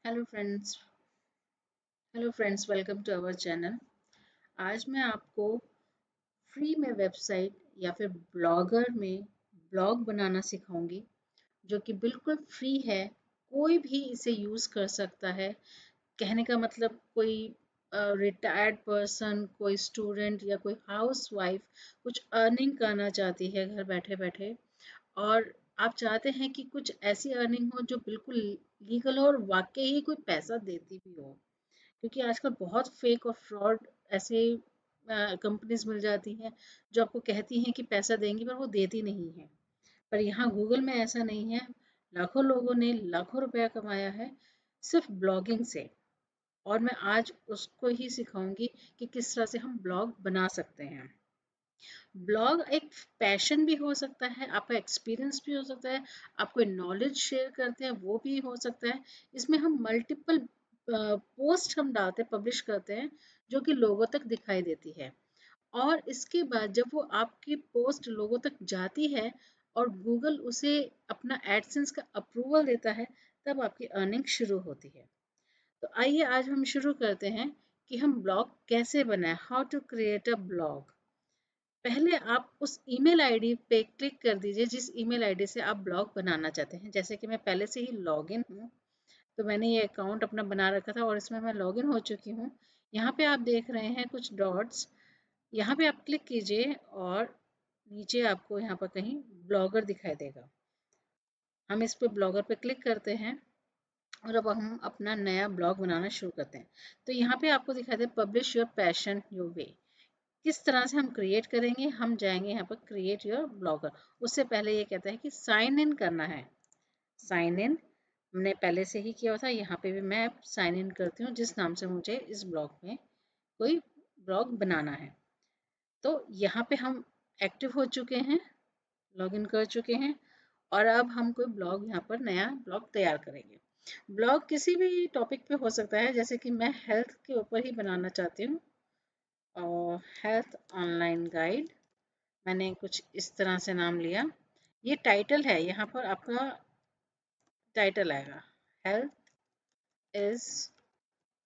Hello friends welcome to our channel. आज मैं आपको फ्री में वेबसाइट या फिर ब्लॉगर में ब्लॉग बनाना सिखाऊंगी जो कि बिल्कुल फ्री है। कोई भी इसे यूज़ कर सकता है। कहने का मतलब कोई रिटायर्ड पर्सन, कोई स्टूडेंट या कोई हाउस वाइफ कुछ अर्निंग करना चाहती है घर बैठे बैठे, और आप चाहते हैं कि कुछ ऐसी अर्निंग हो जो बिल्कुल लीगल हो और वाकई ही कोई पैसा देती भी हो, क्योंकि आजकल बहुत फेक और फ्रॉड ऐसे कंपनीज मिल जाती हैं जो आपको कहती हैं कि पैसा देंगी पर वो देती नहीं है। पर यहाँ गूगल में ऐसा नहीं है। लाखों लोगों ने लाखों रुपया कमाया है सिर्फ ब्लॉगिंग से, और मैं आज उसको ही सिखाऊंगी कि किस तरह से हम ब्लॉग बना सकते हैं। ब्लॉग एक पैशन भी हो सकता है, आपका एक्सपीरियंस भी हो सकता है, आप कोई नॉलेज शेयर करते हैं वो भी हो सकता है। इसमें हम मल्टीपल पोस्ट हम डालते हैं, पब्लिश करते हैं, जो कि लोगों तक दिखाई देती है। और इसके बाद जब वो आपकी पोस्ट लोगों तक जाती है और गूगल उसे अपना एडसेंस का अप्रूवल देता है, तब आपकी अर्निंग शुरू होती है। तो आइए आज हम शुरू करते हैं कि हम ब्लॉग कैसे बनाएं, how to create a blog. पहले आप उस ईमेल आईडी पे क्लिक कर दीजिए जिस ईमेल आईडी से आप ब्लॉग बनाना चाहते हैं। जैसे कि मैं पहले से ही लॉगिन हूँ, तो मैंने ये अकाउंट अपना बना रखा था और इसमें मैं लॉगिन हो चुकी हूँ। यहाँ पे आप देख रहे हैं कुछ डॉट्स, यहाँ पे आप क्लिक कीजिए और नीचे आपको यहाँ पर कहीं ब्लॉगर दिखाई देगा। हम इस पे ब्लॉगर पे क्लिक करते हैं और अब हम अपना नया ब्लॉग बनाना शुरू करते हैं। तो यहाँ पे आपको दिखाई they publish your passion your way. किस तरह से हम क्रिएट करेंगे, हम जाएंगे यहाँ पर क्रिएट योर ब्लॉगर। उससे पहले ये कहता है कि साइन इन करना है। साइन इन हमने पहले से ही किया हुआ था, यहाँ पे भी मैं साइन इन करती हूँ जिस नाम से मुझे इस ब्लॉग में कोई ब्लॉग बनाना है। तो यहाँ पे हम एक्टिव हो चुके हैं, लॉगिन कर चुके हैं, और अब हम कोई ब्लॉग यहाँ पर नया ब्लॉग तैयार करेंगे। ब्लॉग किसी भी टॉपिक पे हो सकता है, जैसे कि मैं हेल्थ के ऊपर ही बनाना चाहती हूँ, और हेल्थ ऑनलाइन गाइड मैंने कुछ इस तरह से नाम लिया। ये टाइटल है, यहाँ पर आपका टाइटल आएगा हेल्थ इज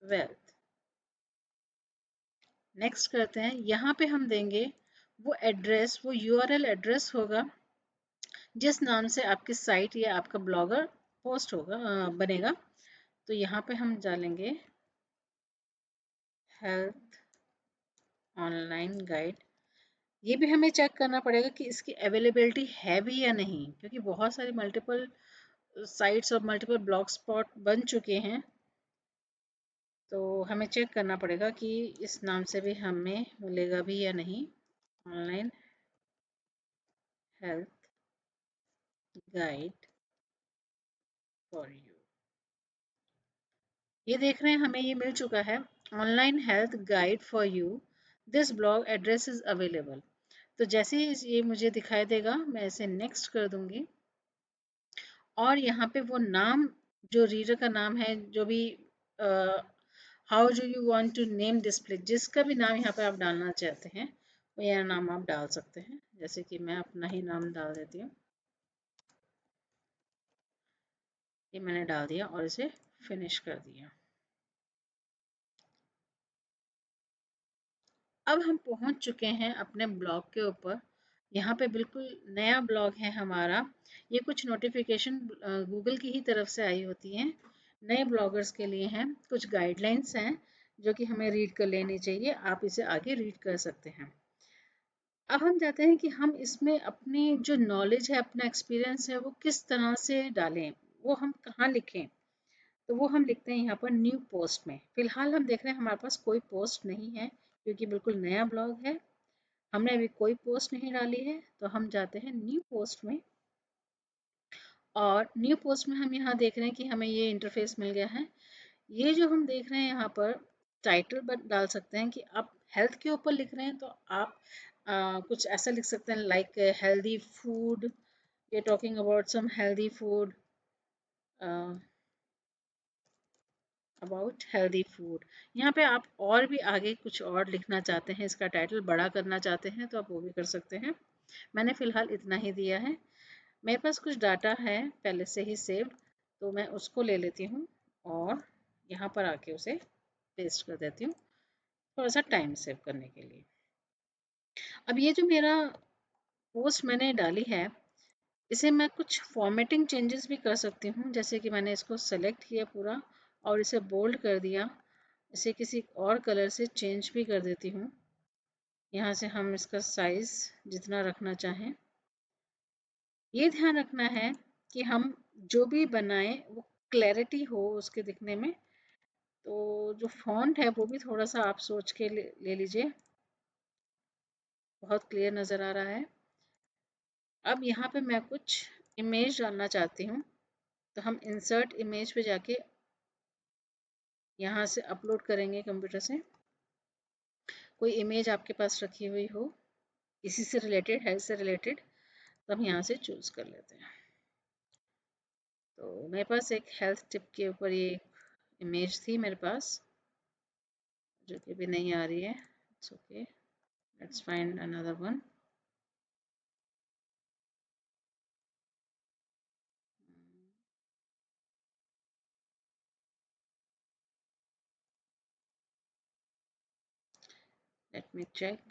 वेल्थ। नेक्स्ट करते हैं, यहाँ पे हम देंगे वो एड्रेस, वो यूआरएल एड्रेस होगा जिस नाम से आपकी साइट या आपका ब्लॉगर पोस्ट होगा, बनेगा। तो यहाँ पे हम डालेंगे हेल्थ ऑनलाइन गाइड। ये भी हमें चेक करना पड़ेगा कि इसकी अवेलेबिलिटी है भी या नहीं, क्योंकि बहुत सारे मल्टीपल साइट्स और मल्टीपल ब्लॉग स्पॉट बन चुके हैं। तो हमें चेक करना पड़ेगा कि इस नाम से भी हमें मिलेगा भी या नहीं। Online health guide for you, ये देख रहे हैं हमें ये मिल चुका है। Online health guide for you, this blog address is available. तो जैसे ही ये मुझे दिखाई देगा मैं इसे नेक्स्ट कर दूंगी, और यहाँ पे वो नाम, जो रीडर का नाम है, जो भी how do you want to name display, जिसका भी नाम यहाँ पे आप डालना चाहते हैं वो यह नाम आप डाल सकते हैं। जैसे कि मैं अपना ही नाम डाल देती हूँ, ये मैंने डाल दिया और इसे फिनिश कर दिया। अब हम पहुंच चुके हैं अपने ब्लॉग के ऊपर। यहाँ पे बिल्कुल नया ब्लॉग है हमारा। ये कुछ नोटिफिकेशन गूगल की ही तरफ से आई होती हैं, नए ब्लॉगर्स के लिए हैं। कुछ गाइडलाइंस हैं जो कि हमें रीड कर लेनी चाहिए, आप इसे आगे रीड कर सकते हैं। अब हम चाहते हैं कि हम इसमें अपनी जो नॉलेज है, अपना एक्सपीरियंस है, वो किस तरह से डालें, वो हम कहाँ लिखें। तो वो हम लिखते हैं यहाँ पर न्यू पोस्ट में। फिलहाल हम देख रहे हैं हमारे पास कोई पोस्ट नहीं है, क्योंकि बिल्कुल नया ब्लॉग है, हमने अभी कोई पोस्ट नहीं डाली है। तो हम जाते हैं न्यू पोस्ट में, और न्यू पोस्ट में हम यहाँ देख रहे हैं कि हमें ये इंटरफेस मिल गया है। ये जो हम देख रहे हैं यहाँ पर टाइटल डाल सकते हैं कि आप हेल्थ के ऊपर लिख रहे हैं तो आप कुछ ऐसा लिख सकते हैं लाइक हेल्दी फूड, ये talking about some healthy food, about healthy food. यहाँ पे आप और भी आगे कुछ और लिखना चाहते हैं, इसका टाइटल बड़ा करना चाहते हैं तो आप वो भी कर सकते हैं। मैंने फ़िलहाल इतना ही दिया है। मेरे पास कुछ डाटा है पहले से ही सेव्ड, तो मैं उसको ले लेती हूँ और यहाँ पर आके उसे पेस्ट कर देती हूँ थोड़ा सा टाइम सेव करने के लिए। अब ये जो मेरा पोस्ट मैंने डाली है, इसे मैं कुछ फॉर्मेटिंग चेंजेस भी कर सकती हूँ, जैसे कि मैंने इसको सेलेक्ट किया पूरा और इसे बोल्ड कर दिया, इसे किसी और कलर से चेंज भी कर देती हूँ। यहाँ से हम इसका साइज जितना रखना चाहें। ये ध्यान रखना है कि हम जो भी बनाएं वो क्लैरिटी हो उसके दिखने में, तो जो फॉन्ट है वो भी थोड़ा सा आप सोच के ले लीजिए, बहुत क्लियर नज़र आ रहा है। अब यहाँ पे मैं कुछ इमेज डालना चाहती हूँ, तो हम इंसर्ट इमेज पे जाके यहाँ से अपलोड करेंगे कंप्यूटर से। कोई इमेज आपके पास रखी हुई हो इसी से रिलेटेड, हेल्थ से रिलेटेड, तो हम यहाँ से चूज कर लेते हैं। तो मेरे पास एक हेल्थ टिप के ऊपर ये इमेज थी मेरे पास, जो कि भी नहीं आ रही है। It's okay, let's find another one. Let me check.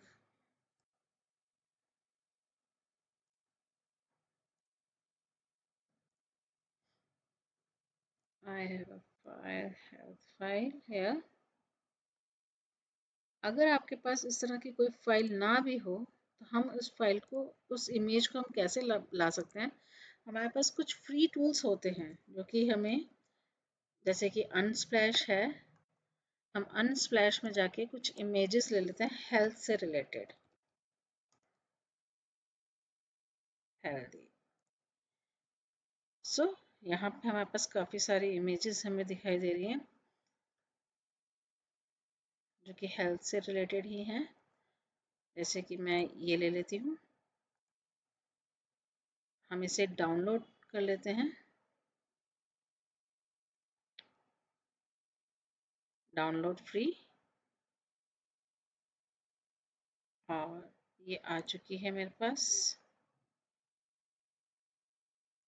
I have a file, health file here. अगर आपके पास इस तरह की कोई फाइल ना भी हो तो हम उस फाइल को, उस इमेज को हम कैसे ला सकते हैं। हमारे पास कुछ फ्री टूल्स होते हैं जो कि हमें, जैसे कि अनस्प्लैश है, हम अनस्प्लैश में जाके कुछ इमेजेस ले लेते हैं हेल्थ से रिलेटेड, हेल्दी। सो यहाँ पे हमारे पास काफ़ी सारी इमेजेस हमें दिखाई दे रही हैं जो कि हेल्थ से रिलेटेड ही हैं। जैसे कि मैं ये ले लेती हूँ, हम इसे डाउनलोड कर लेते हैं। डाउनलोड फ्री, और ये आ चुकी है मेरे पास।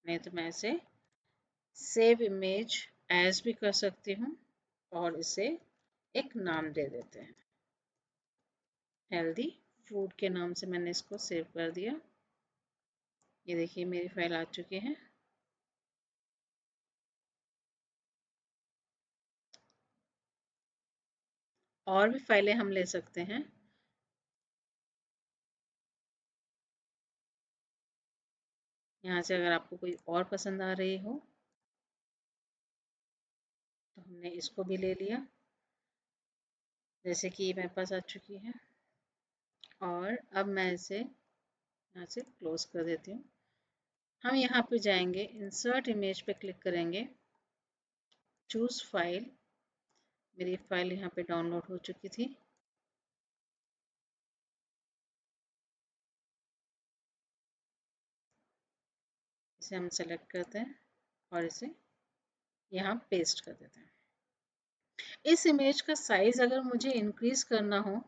नहीं तो मैं इसे सेव इमेज एज भी कर सकती हूँ और इसे एक नाम दे देते हैं, हेल्दी फूड के नाम से मैंने इसको सेव कर दिया। ये देखिए मेरी फाइल आ चुकी है। और भी फाइलें हम ले सकते हैं। यहाँ से अगर आपको कोई और पसंद आ रही हो तो हमने इसको भी ले लिया, जैसे कि ये मेरे पास आ चुकी है। और अब मैं इसे यहाँ से क्लोज कर देती हूँ। हम यहाँ पे जाएंगे, इंसर्ट इमेज पे क्लिक करेंगे, चूज फाइल। मेरी फाइल यहाँ पे डाउनलोड हो चुकी थी। इसे हम सेलेक्ट करते हैं और इसे यहाँ पेस्ट कर देते हैं। इस इमेज का साइज अगर मुझे इंक्रीज करना हो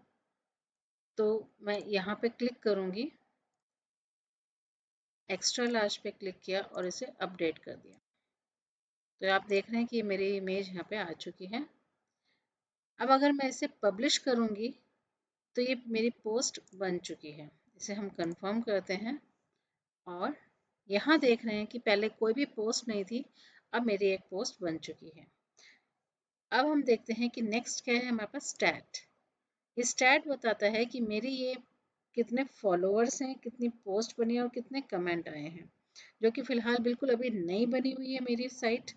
तो मैं यहाँ पे क्लिक करूँगी, एक्स्ट्रा लार्ज पे क्लिक किया और इसे अपडेट कर दिया। तो आप देख रहे हैं कि मेरी इमेज यहाँ पे आ चुकी है। अब अगर मैं इसे पब्लिश करूँगी तो ये मेरी पोस्ट बन चुकी है। इसे हम कंफर्म करते हैं और यहाँ देख रहे हैं कि पहले कोई भी पोस्ट नहीं थी, अब मेरी एक पोस्ट बन चुकी है। अब हम देखते हैं कि नेक्स्ट क्या है हमारे पास, स्टैट। ये स्टैट बताता है कि मेरी ये कितने फॉलोअर्स हैं, कितनी पोस्ट बनी है और कितने कमेंट आए हैं, जो कि फ़िलहाल बिल्कुल अभी नई बनी हुई है मेरी साइट।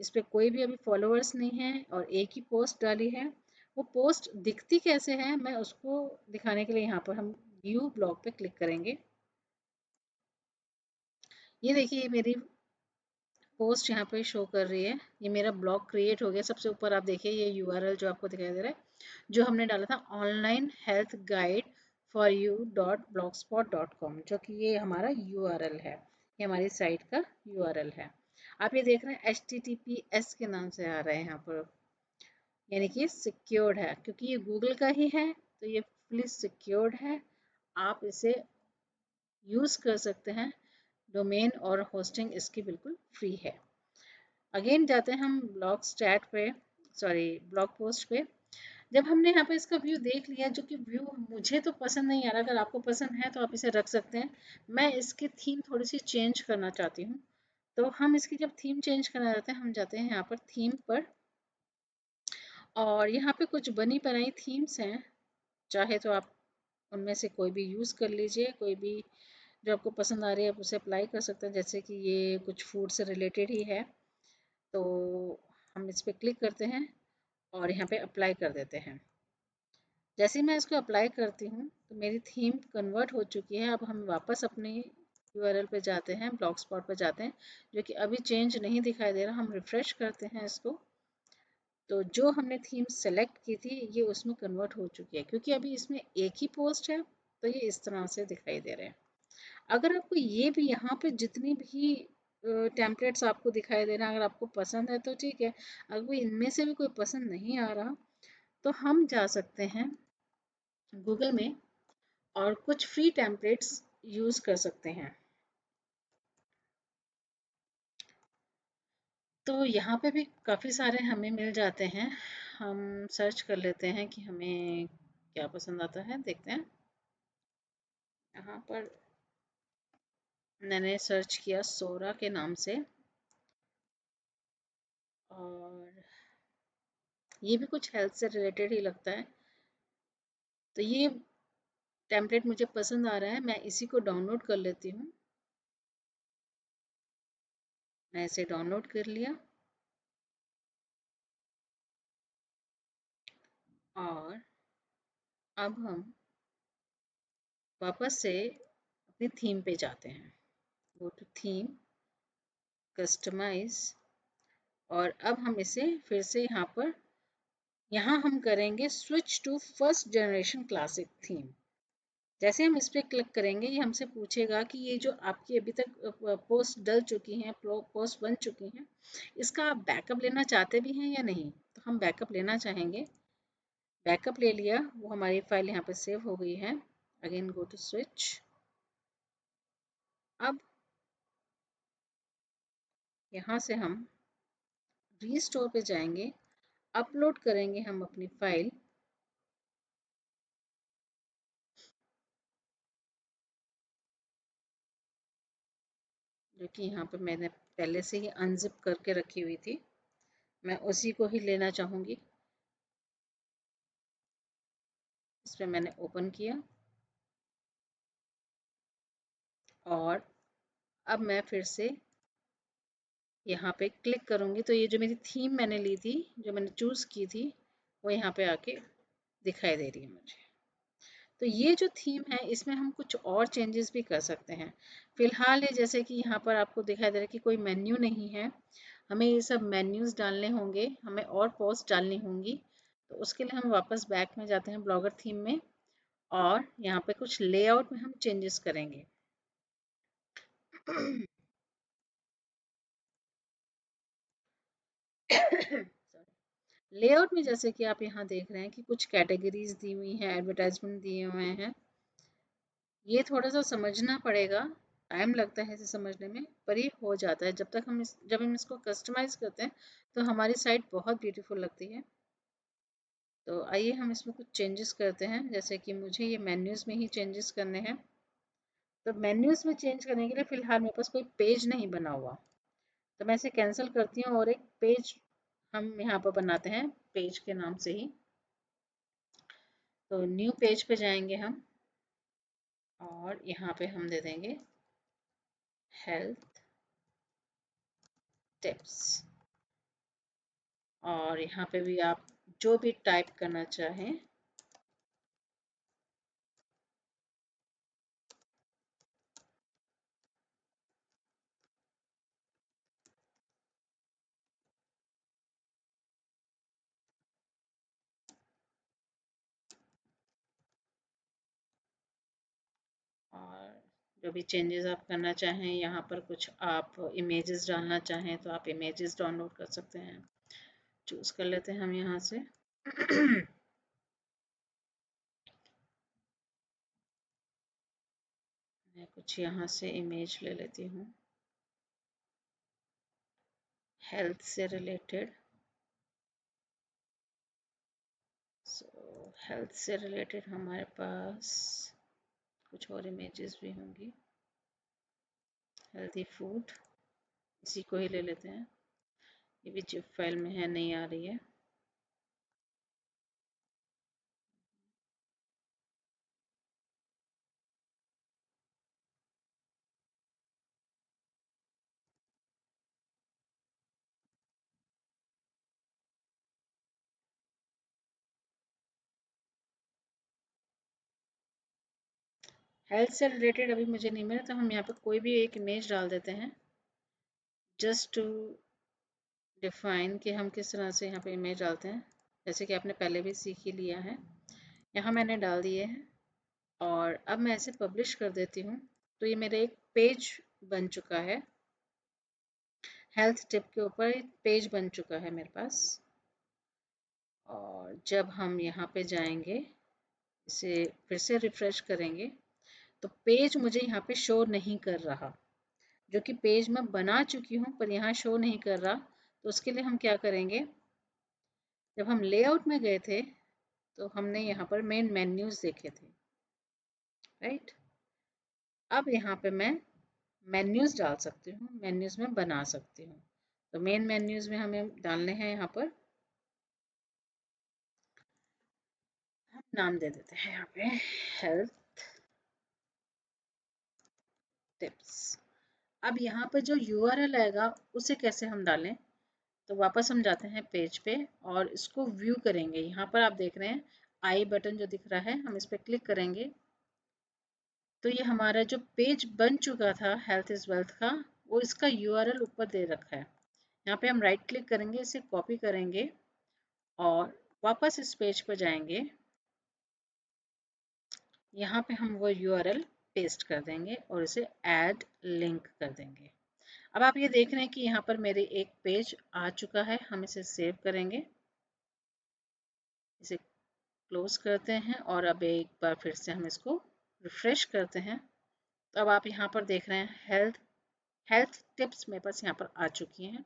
इस पे कोई भी अभी फॉलोअर्स नहीं है और एक ही पोस्ट डाली है। वो पोस्ट दिखती कैसे है मैं उसको दिखाने के लिए यहाँ पर हम व्यू ब्लॉग पे क्लिक करेंगे। ये देखिए मेरी पोस्ट यहाँ पे शो कर रही है, ये मेरा ब्लॉग क्रिएट हो गया। सबसे ऊपर आप देखिए ये यूआरएल जो आपको दिखाई दे रहा है, जो हमने डाला था online health guide for you .blogspot.com, जो कि ये हमारा यूआरएल है, ये हमारी साइट का यूआरएल है। आप ये देख रहे हैं HTTPS के नाम से आ रहा है यहाँ पर, यानी कि सिक्योर्ड है, क्योंकि ये गूगल का ही है तो ये फुली सिक्योर्ड है। आप इसे यूज़ कर सकते हैं। डोमेन और होस्टिंग इसकी बिल्कुल फ्री है। अगेन जाते हैं हम ब्लॉग स्टैट पे सॉरी ब्लॉग पोस्ट पे। जब हमने यहाँ पे इसका व्यू देख लिया, जो कि व्यू मुझे तो पसंद नहीं आ रहा, अगर आपको पसंद है तो आप इसे रख सकते हैं। मैं इसकी थीम थोड़ी सी चेंज करना चाहती हूँ। तो हम इसकी जब थीम चेंज करना चाहते हैं, हम जाते हैं यहाँ पर थीम पर, और यहाँ पे कुछ बनी बनाई थीम्स हैं। चाहे तो आप उनमें से कोई भी यूज़ कर लीजिए, कोई भी जो आपको पसंद आ रही है आप उसे अप्लाई कर सकते हैं। जैसे कि ये कुछ फूड से रिलेटेड ही है, तो हम इस पर क्लिक करते हैं और यहाँ पे अप्लाई कर देते हैं। जैसे ही मैं इसको अप्लाई करती हूँ तो मेरी थीम कन्वर्ट हो चुकी है। अब हम वापस अपने यूआरएल पे जाते हैं, ब्लॉग स्पॉट पे जाते हैं, जो कि अभी चेंज नहीं दिखाई दे रहा। हम रिफ्रेश करते हैं इसको, तो जो हमने थीम सेलेक्ट की थी ये उसमें कन्वर्ट हो चुकी है। क्योंकि अभी इसमें एक ही पोस्ट है तो ये इस तरह से दिखाई दे रहे हैं। अगर आपको ये भी यहाँ पे जितनी भी टेम्पलेट्स आपको दिखाई दे रहे हैं, अगर आपको पसंद है तो ठीक है। अगर इनमें से भी कोई पसंद नहीं आ रहा तो हम जा सकते हैं गूगल में और कुछ फ्री टेम्पलेट्स यूज़ कर सकते हैं। तो यहाँ पे भी काफ़ी सारे हमें मिल जाते हैं। हम सर्च कर लेते हैं कि हमें क्या पसंद आता है, देखते हैं। यहाँ पर मैंने सर्च किया सोरा के नाम से, और ये भी कुछ हेल्थ से रिलेटेड ही लगता है। तो ये टेम्पलेट मुझे पसंद आ रहा है, मैं इसी को डाउनलोड कर लेती हूँ। मैं इसे डाउनलोड कर लिया और अब हम वापस से अपनी थीम पे जाते हैं। गो टू थीम, कस्टमाइज, और अब हम इसे फिर से यहाँ हम करेंगे switch to first generation classic theme. जैसे हम इस पर क्लिक करेंगे ये हमसे पूछेगा कि ये जो आपकी अभी तक पोस्ट डल चुकी हैं, पोस्ट बन चुकी हैं, इसका आप बैकअप लेना चाहते भी हैं या नहीं। तो हम बैकअप लेना चाहेंगे। बैकअप ले लिया, वो हमारी फाइल यहाँ पे सेव हो गई है। Again go to switch. अब यहाँ से हम रीस्टोर पे जाएंगे, अपलोड करेंगे हम अपनी फाइल। जो कि यहाँ पे मैंने पहले से ही अनजिप करके रखी हुई थी, मैं उसी को ही लेना चाहूँगी। इस पर मैंने ओपन किया और अब मैं फिर से यहाँ पे क्लिक करूँगी तो ये जो मेरी थीम मैंने ली थी, जो मैंने चूज़ की थी, वो यहाँ पे आके दिखाई दे रही है मुझे। तो ये जो थीम है इसमें हम कुछ और चेंजेस भी कर सकते हैं। फिलहाल ये जैसे कि यहाँ पर आपको दिखाई दे रहा है कि कोई मेन्यू नहीं है, हमें ये सब मेन्यूज़ डालने होंगे, हमें और पोस्ट डालनी होंगी। तो उसके लिए हम वापस बैक में जाते हैं ब्लॉगर थीम में, और यहाँ पे कुछ लेआउट में हम चेंजेस करेंगे। लेआउट में जैसे कि आप यहाँ देख रहे हैं कि कुछ कैटेगरीज दी हुई हैं, एडवर्टाइजमेंट दिए हुए हैं। ये थोड़ा सा समझना पड़ेगा, टाइम लगता है इसे समझने में, पर ये हो जाता है। जब हम इसको कस्टमाइज करते हैं तो हमारी साइट बहुत ब्यूटीफुल लगती है। तो आइए हम इसमें कुछ चेंजेस करते हैं, जैसे कि मुझे ये मेन्यूज़ में ही चेंजेस करने हैं। तो मेन्यूज़ में चेंज करने के लिए फ़िलहाल मेरे पास कोई पेज नहीं बना हुआ, तो मैं इसे कैंसिल करती हूँ और एक पेज हम यहाँ पर बनाते हैं पेज के नाम से ही। तो न्यू पेज पे जाएंगे हम, और यहाँ पे हम दे देंगे हेल्थ टिप्स, और यहाँ पे भी आप जो भी टाइप करना चाहें। और जो भी चेंजेस आप करना चाहें, यहाँ पर कुछ आप इमेजेस डालना चाहें तो आप इमेजेस डाउनलोड कर सकते हैं। चूज़ कर लेते हैं हम यहाँ से। मैं कुछ यहाँ से इमेज ले लेती हूँ हेल्थ से रिलेटेड। सो हेल्थ से रिलेटेड हमारे पास कुछ और इमेजेस भी होंगी। हेल्दी फूड, इसी को ही ले लेते हैं। ये भी जिप फाइल में है, नहीं आ रही है। हेल्थ से रिलेटेड अभी मुझे नहीं मिला, तो हम यहाँ पे कोई भी एक इमेज डाल देते हैं, जस्ट टू डिफाइन कि हम किस तरह से यहाँ पे इमेज डालते हैं, जैसे कि आपने पहले भी सीख ही लिया है। यहाँ मैंने डाल दिए हैं और अब मैं इसे पब्लिश कर देती हूँ। तो ये मेरा एक पेज बन चुका है, हेल्थ टिप के ऊपर एक पेज बन चुका है मेरे पास। और जब हम यहाँ पे जाएंगे, इसे फिर से रिफ्रेश करेंगे, तो पेज मुझे यहाँ पे शो नहीं कर रहा, जो कि पेज मैं बना चुकी हूँ पर यहाँ शो नहीं कर रहा। तो उसके लिए हम क्या करेंगे, जब हम लेआउट में गए थे तो हमने यहाँ पर मेन मेन्यूज देखे थे, राइट। अब यहाँ पे मैं मेन्यूज डाल सकती हूँ, मेन्यूज में बना सकती हूँ। तो मेन मेन्यूज में हमें डालने हैं, यहाँ पर हम नाम दे देते हैं यहाँ पे हेल्थ टिप्स। अब यहाँ पे जो यूआरएल आएगा उसे कैसे हम डालें, तो वापस हम जाते हैं पेज पे और इसको व्यू करेंगे। यहाँ पर आप देख रहे हैं आई बटन जो दिख रहा है, हम इस पर क्लिक करेंगे तो ये हमारा जो पेज बन चुका था हेल्थ इज वेल्थ का, वो इसका यूआरएल ऊपर दे रखा है। यहाँ पे हम राइट क्लिक करेंगे, इसे कॉपी करेंगे और वापस इस पेज पर जाएंगे। यहाँ पे हम वो यूआरएल पेस्ट कर देंगे और इसे ऐड लिंक कर देंगे। अब आप ये देख रहे हैं कि यहाँ पर मेरे एक पेज आ चुका है। हम इसे सेव करेंगे, इसे क्लोज करते हैं और अब एक बार फिर से हम इसको रिफ्रेश करते हैं। तो अब आप यहाँ पर देख रहे हैं हेल्थ टिप्स मेरे पास यहाँ पर आ चुकी हैं।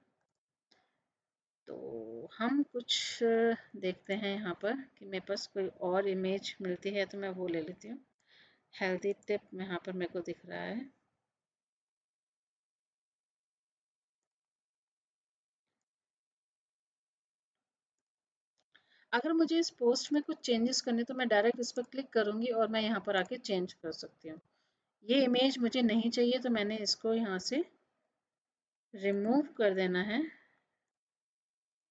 तो हम कुछ देखते हैं यहाँ पर कि मेरे पास कोई और इमेज मिलती है तो मैं वो ले लेती हूँ। हेल्दी टिप में यहाँ पर मेरे को दिख रहा है। अगर मुझे इस पोस्ट में कुछ चेंजेस करने तो मैं डायरेक्ट इस पर क्लिक करूँगी और मैं यहाँ पर आके चेंज कर सकती हूँ। ये इमेज मुझे नहीं चाहिए तो मैंने इसको यहाँ से रिमूव कर देना है।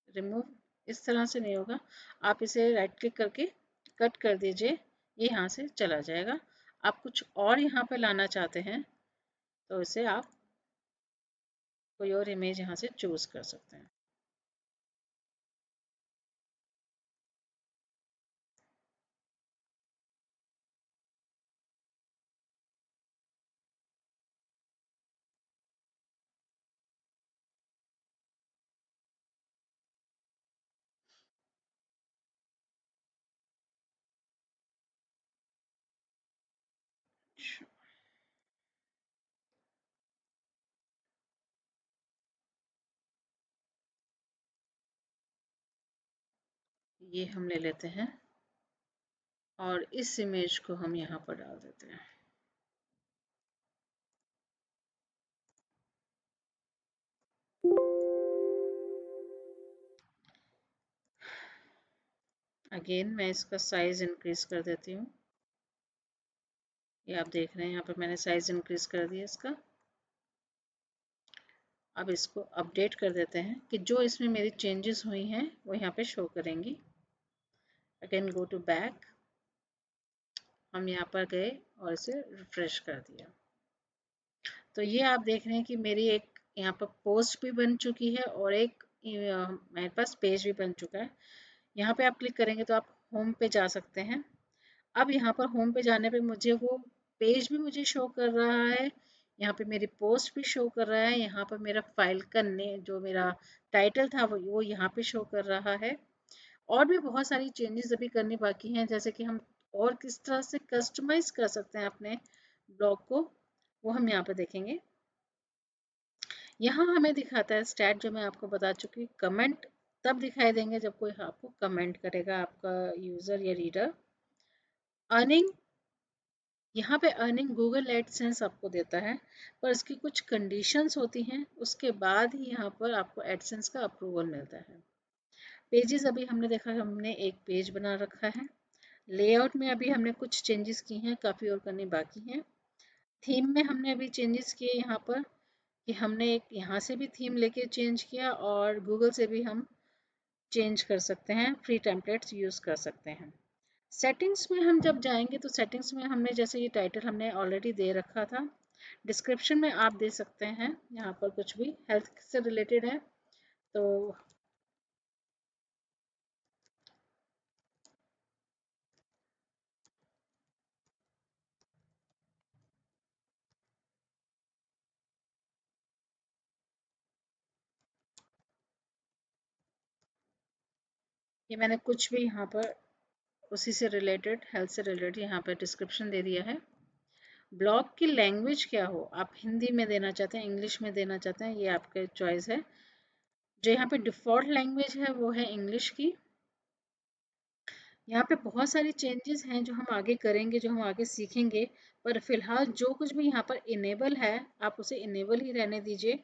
रिमूव इस तरह से नहीं होगा, आप इसे राइट क्लिक करके कट कर दीजिए, ये यहाँ से चला जाएगा। आप कुछ और यहाँ पे लाना चाहते हैं तो इसे आप कोई और इमेज यहाँ से चूज कर सकते हैं। ये हम ले लेते हैं और इस इमेज को हम यहाँ पर डाल देते हैं। अगेन मैं इसका साइज इंक्रीज कर देती हूँ। ये आप देख रहे हैं यहाँ पर मैंने साइज इंक्रीज कर दिया इसका। अब इसको अपडेट कर देते हैं कि जो इसमें मेरी चेंजेस हुई हैं वो यहाँ पे शो करेंगी। अगेन गो टू बैक, हम यहाँ पर गए और इसे रिफ्रेश कर दिया। तो ये आप देख रहे हैं कि मेरी एक यहाँ पर पोस्ट भी बन चुकी है और एक मेरे पास पेज भी बन चुका है। यहाँ पे आप क्लिक करेंगे तो आप होम पे जा सकते हैं। अब यहाँ पर होम पे जाने पे मुझे वो पेज भी मुझे शो कर रहा है, यहाँ पे मेरी पोस्ट भी शो कर रहा है, यहाँ पर मेरा फाइल का नेम जो मेरा टाइटल था वो यहाँ पे शो कर रहा है। और भी बहुत सारी चेंजेस अभी करनी बाकी हैं, जैसे कि हम और किस तरह से कस्टमाइज कर सकते हैं अपने ब्लॉग को, वो हम यहाँ पे देखेंगे। यहाँ हमें दिखाता है स्टैट जो मैं आपको बता चुकी, कमेंट तब दिखाई देंगे जब कोई आपको कमेंट करेगा, आपका यूज़र या रीडर। अर्निंग, यहाँ पे अर्निंग गूगल एडसेंस आपको देता है, पर इसकी कुछ कंडीशंस होती हैं, उसके बाद ही यहाँ पर आपको एडसेंस का अप्रूवल मिलता है। पेजेस, अभी हमने देखा हमने एक पेज बना रखा है। लेआउट में अभी हमने कुछ चेंजेस की हैं, काफ़ी और करनी बाकी हैं। थीम में हमने अभी चेंजेस किए यहाँ पर कि हमने एक यहाँ से भी थीम लेके चेंज किया और गूगल से भी हम चेंज कर सकते हैं, फ्री टेम्पलेट्स यूज़ कर सकते हैं। सेटिंग्स में हम जब जाएंगे तो सेटिंग्स में हमने जैसे ये टाइटल हमने ऑलरेडी दे रखा था, डिस्क्रिप्शन में आप दे सकते हैं यहाँ पर कुछ भी हेल्थ से रिलेटेड है तो ये मैंने कुछ भी यहाँ पर उसी से रिलेटेड, हेल्थ से रिलेटेड यहाँ पर डिस्क्रिप्शन दे दिया है। ब्लॉग की लैंग्वेज क्या हो, आप हिंदी में देना चाहते हैं, इंग्लिश में देना चाहते हैं, ये आपका चॉइस है। जो यहाँ पे डिफ़ॉल्ट लैंग्वेज है वो है इंग्लिश की। यहाँ पे बहुत सारी चेंजेस हैं जो हम आगे करेंगे, जो हम आगे सीखेंगे, पर फिलहाल जो कुछ भी यहाँ पर इनेबल है आप उसे इनेबल ही रहने दीजिए।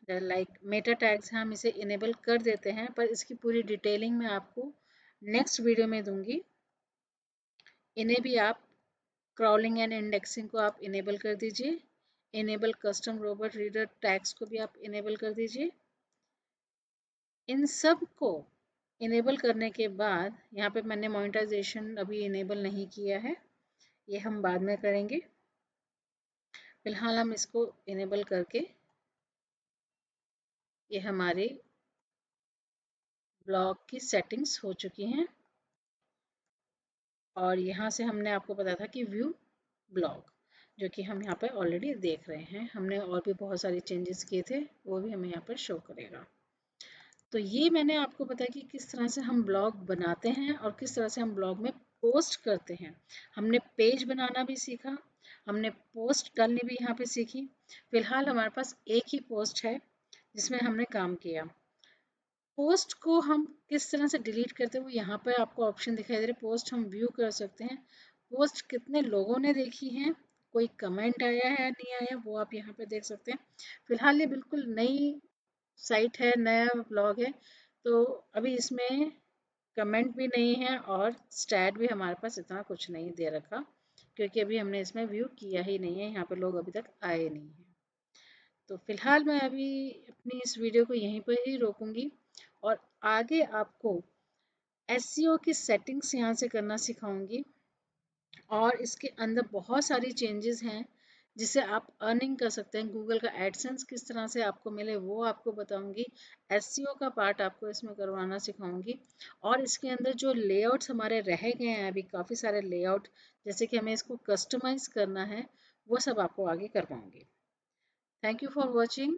लाइक मेटा टैग्स हैं, हम इसे इनेबल कर देते हैं, पर इसकी पूरी डिटेलिंग मैं आपको नेक्स्ट वीडियो में दूंगी। इन्हें भी आप क्रॉलिंग एंड इंडेक्सिंग को आप इनेबल कर दीजिए। Enable custom robot reader tags को भी आप इनेबल कर दीजिए। इन सब को इनेबल करने के बाद यहाँ पे मैंने मोनेटाइजेशन अभी इनेबल नहीं किया है, ये हम बाद में करेंगे। फिलहाल हम इसको इनेबल करके, ये हमारी ब्लॉग की सेटिंग्स हो चुकी हैं और यहाँ से हमने आपको बताया था कि व्यू ब्लॉग, जो कि हम यहाँ पर ऑलरेडी देख रहे हैं। हमने और भी बहुत सारे चेंजेस किए थे, वो भी हमें यहाँ पर शो करेगा। तो ये मैंने आपको बताया कि किस तरह से हम ब्लॉग बनाते हैं और किस तरह से हम ब्लॉग में पोस्ट करते हैं। हमने पेज बनाना भी सीखा, हमने पोस्ट डालनी भी यहाँ पे सीखी। फिलहाल हमारे पास एक ही पोस्ट है जिसमें हमने काम किया। पोस्ट को हम किस तरह से डिलीट करते हैं वो यहाँ पर आपको ऑप्शन दिखाई दे रहा है। पोस्ट हम व्यू कर सकते हैं, पोस्ट कितने लोगों ने देखी है, कोई कमेंट आया है नहीं आया, वो आप यहाँ पे देख सकते हैं। फिलहाल ये बिल्कुल नई साइट है, नया ब्लॉग है, तो अभी इसमें कमेंट भी नहीं है और स्टैट भी हमारे पास इतना कुछ नहीं दे रखा, क्योंकि अभी हमने इसमें व्यू किया ही नहीं है, यहाँ पे लोग अभी तक आए नहीं हैं। तो फिलहाल मैं अभी अपनी इस वीडियो को यहीं पर ही रोकूंगी और आगे आपको एसईओ की सेटिंग्स यहाँ से करना सिखाऊंगी और इसके अंदर बहुत सारी चेंजेस हैं जिससे आप अर्निंग कर सकते हैं। गूगल का एडसेंस किस तरह से आपको मिले वो आपको बताऊंगी, एसईओ का पार्ट आपको इसमें करवाना सिखाऊंगी और इसके अंदर जो लेआउट्स हमारे रह गए हैं अभी काफ़ी सारे लेआउट, जैसे कि हमें इसको कस्टमाइज करना है, वो सब आपको आगे करवाऊंगी। Thank you for watching.